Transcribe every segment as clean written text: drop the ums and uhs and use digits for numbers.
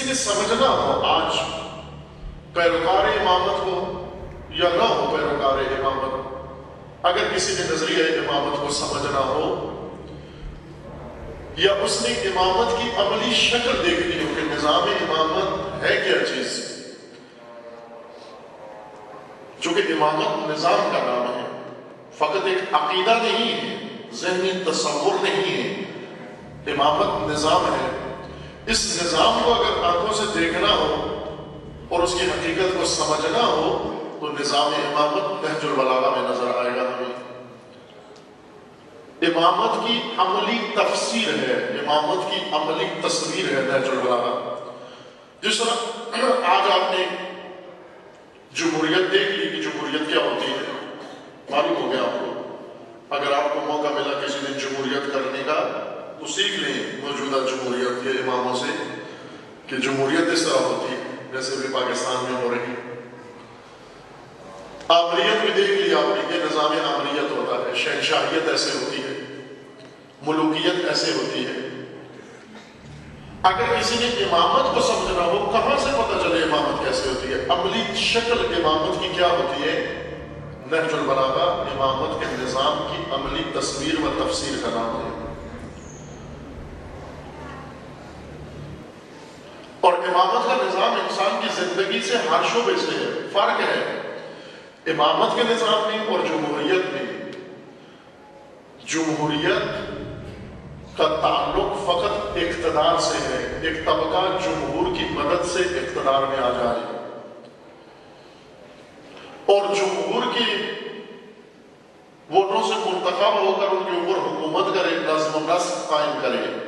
نے سمجھنا ہو آج پیروکار امامت ہو یا نہ ہو پیروکار امامت، اگر کسی نے نظریہ امامت کو سمجھنا ہو یا اس نے امامت کی عملی شکل دیکھنی ہو کہ نظام امامت ہے کیا چیز، چونکہ امامت نظام کا نام ہے، فقط ایک عقیدہ نہیں ہے، ذہنی تصور نہیں ہے، امامت نظام ہے۔ اس نظام کو اگر آنکھوں سے دیکھنا ہو اور اس کی حقیقت کو سمجھنا ہو تو نظام امامت نہج البلاغہ میں نظر آئے گا ہمیں۔ امامت کی عملی تفسیر ہے، امامت کی عملی تصویر ہے نہج البلاغہ۔ جس طرح آج آپ نے جمہوریت دیکھ لی کہ جمہوریت کیا ہوتی ہے، معلوم ہو گیا آپ کو۔ اگر آپ کو موقع ملا کسی دن جمہوریت کرنے کا تو سیکھ لیں موجودہ جمہوریت کے اماموں سے کہ جمہوریت اس طرح ہوتی ہے جیسے بھی پاکستان میں ہو رہی۔ آمریت بھی دیکھ لی آپ نے کہ نظام آمریت ہوتا ہے، شہنشاہیت ایسے ہوتی ہے، ملوکیت ایسے ہوتی ہے۔ اگر کسی نے امامت کو سمجھنا ہو کہاں سے پتہ چلے امامت کیسے ہوتی ہے، عملی شکل امامت کی کیا ہوتی ہے، نہج البلاغہ امامت کے نظام کی عملی تصویر و تفسیر کا نام ہے۔ اور امامت کا نظام انسان کی زندگی سے ہر شعبے سے ہے، فرق ہے امامت کے نظام میں اور جمہوریت میں۔ جمہوریت کا تعلق فقط اقتدار سے ہے، ایک طبقہ جمہور کی مدد سے اقتدار میں آ جائے اور جمہور کی ووٹوں سے منتخب ہو کر ان کے اوپر حکومت کرے، نظم و نسق قائم کرے۔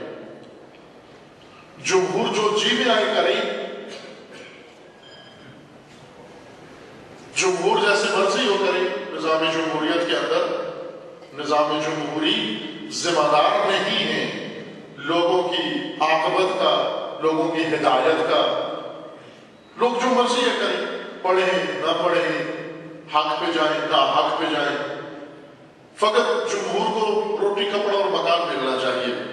جمہور جو جی میں آئے کرے، جمہور جیسے مرضی ہو کرے۔ نظام جمہوریت کے اندر نظام جمہوری ذمہ دار نہیں ہے لوگوں کی عاقبت کا، لوگوں کی ہدایت کا۔ لوگ جو مرضی ہے کریں، پڑھیں نہ پڑھیں، حق پہ جائیں نہ حق پہ جائیں، فقط جمہور کو روٹی کپڑا اور مکان ملنا چاہیے۔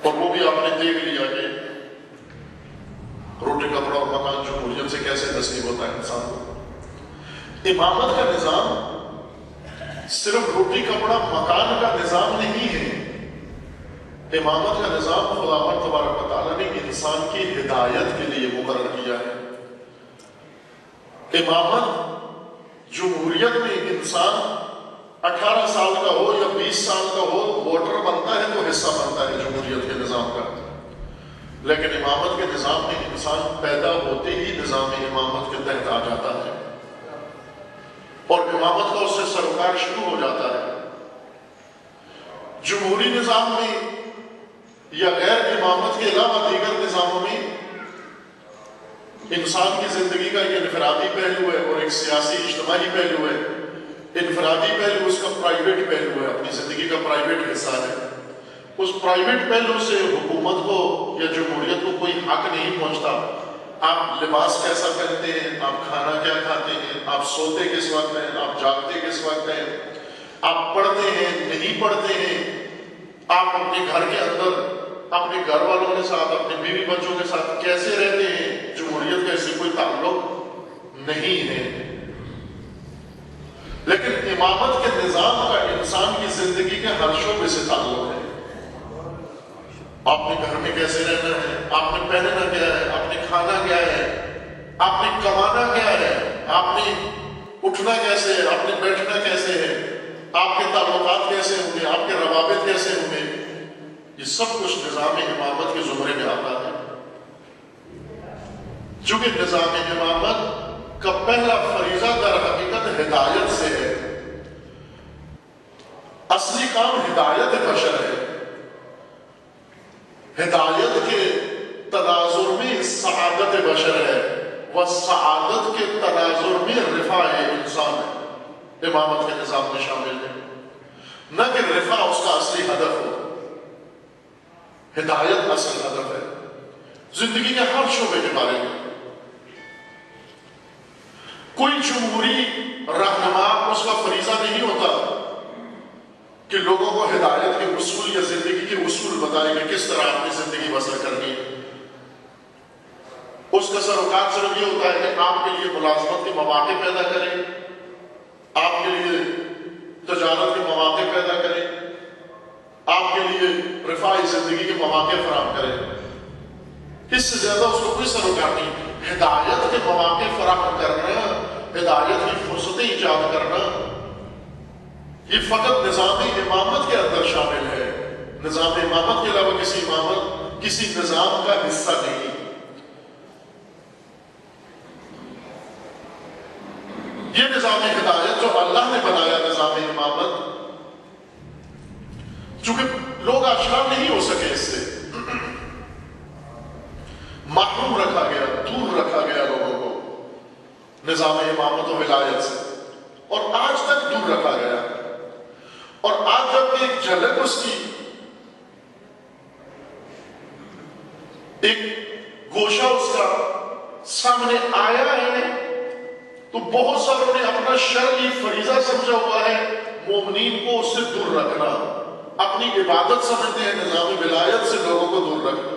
اور وہ بھی آپ نے دیکھ لیا کہ روٹی کپڑا اور مکان جمہوریت سے کیسے نصیب ہوتا ہے انسان کو۔ امامت کا نظام صرف روٹی کپڑا مکان کا نظام نہیں ہے، امامت کا نظام خداوند تبارک و تعالیٰ نے انسان کی ہدایت کے لیے مقرر کیا ہے۔ امامت جمہوریت میں انسان 18 سال کا ہو یا 20 سال کا ہو، ووٹر بنتا ہے تو حصہ بنتا ہے جمہوریت کے نظام کا۔ لیکن امامت کے نظام میں انسان پیدا ہوتے ہی نظام امامت کے تحت آ جاتا ہے اور امامت کا اس سے سروکار شروع ہو جاتا ہے۔ جمہوری نظام میں یا غیر امامت کے علاوہ دیگر نظاموں میں انسان کی زندگی کا ایک انفرادی پہلو ہے اور ایک سیاسی اجتماعی پہلو ہے۔ انفرادی پہلو اس کا پرائیویٹ پہلو ہے، اپنی زندگی کا پرائیویٹ حصہ ہے۔ اس پرائیویٹ پہلو سے حکومت کو یا جمہوریت کو کوئی حق نہیں پہنچتا۔ آپ لباس کیسا پہنتے ہیں، آپ کھانا کیا کھاتے ہیں، آپ سوتے کس وقت ہیں، آپ جاگتے کس وقت ہیں، آپ پڑھتے ہیں نہیں پڑھتے ہیں، آپ اپنے گھر کے اندر اپنے گھر والوں کے ساتھ، اپنے بیوی بچوں کے ساتھ کیسے رہتے ہیں، جمہوریت کا اس سے کوئی تعلق نہیں ہے۔ لیکن امامت کے نظام کا انسان کی زندگی کے ہر شعبے سے تعلق ہے۔ آپ نے گھر میں کیسے رہنا ہے، آپ نے پہننا کیا ہے، آپ نے کھانا کیا ہے، آپ نے کمانا کیا ہے، آپ نے اٹھنا کیسے ہے، آپ نے بیٹھنا کیسے ہے، آپ کے تعلقات کیسے ہوں گے، آپ کے روابط کیسے ہوں گے، یہ سب کچھ نظام امامت کے زمرے میں آتا ہے۔ چونکہ نظام امامت کا پہلا فریضہ در حقیقت ہدایت سے ہے۔ اصلی کام ہدایت بشر ہے۔ ہدایت کے تناظر میں سعادت بشر ہے، وہ سعادت کے تناظر میں رفع انسان ہے، امامت کے نظام میں شامل ہے۔ نہ کہ رفع اس کا اصلی ہدف ہو، ہدایت اصل ہدف ہے زندگی کے ہر شعبے کے بارے میں۔ کوئی جمہوری رہنما اس کا فریضہ نہیں ہوتا کہ لوگوں کو ہدایت کے اصول یا زندگی کے اصول بتائے کہ کس طرح اپنی زندگی بسر کرنی اس کا سروکار صرف یہ ہوتا ہے کہ آپ کے لیے ملازمت کے مواقع پیدا کریں، آپ کے لیے تجارت کے مواقع پیدا کریں، آپ کے لیے رفاہی زندگی کے مواقع فراہم کریں۔ اس سے زیادہ اس کو کوئی سروکار نہیں۔ ہدایت کے مواقع فراہم کرنا، ہدایت کی فرصتیں ایجاد کرنا، یہ فقط نظام امامت کے اندر شامل ہے۔ نظام امامت کے علاوہ کسی امامت کسی نظام کا حصہ نہیں۔ یہ نظام ہدایت جو اللہ نے بنایا، نظام امامت، چونکہ لوگ آشنا نہیں ہو سکے اس سے، محروم رکھا گیا، دور رکھا گیا لوگوں کو نظام امامت و ولایت سے، اور آج تک دور رکھا گیا۔ اور آج جب ایک جھلک اس کی، ایک گوشہ اس کا سامنے آیا ہے، تو بہت ساروں نے اپنا شرعی فریضہ سمجھا ہوا ہے مومنین کو اس سے دور رکھنا، اپنی عبادت سمجھتے ہیں نظام ولایت سے لوگوں کو دور رکھنا۔